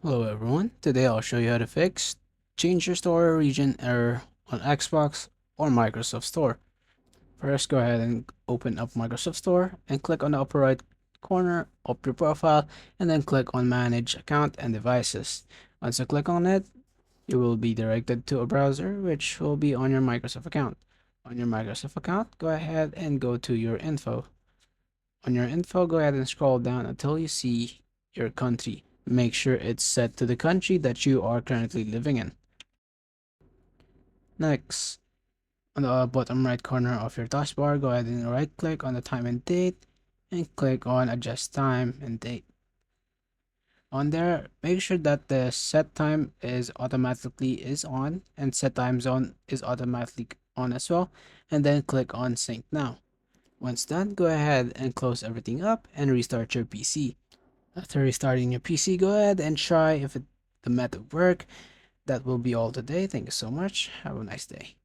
Hello everyone, today I'll show you how to change your store region error on Xbox or Microsoft Store. First, go ahead and open up Microsoft Store and click on the upper right corner of your profile and then click on Manage Account and Devices. Once you click on it, you will be directed to a browser which will be on your Microsoft account. On your Microsoft account, go ahead and go to your info. On your info, go ahead and scroll down until you see your country. Make sure it's set to the country that you are currently living in. Next, on the bottom right corner of your taskbar, go ahead and right click on the time and date and click on adjust time and date. On there, make sure that the set time is automatically on and set time zone is automatically on as well, and then click on sync now. Once done, go ahead and close everything up and restart your PC. After restarting your PC, go ahead and try if the method work. That will be all today. Thank you so much. Have a nice day.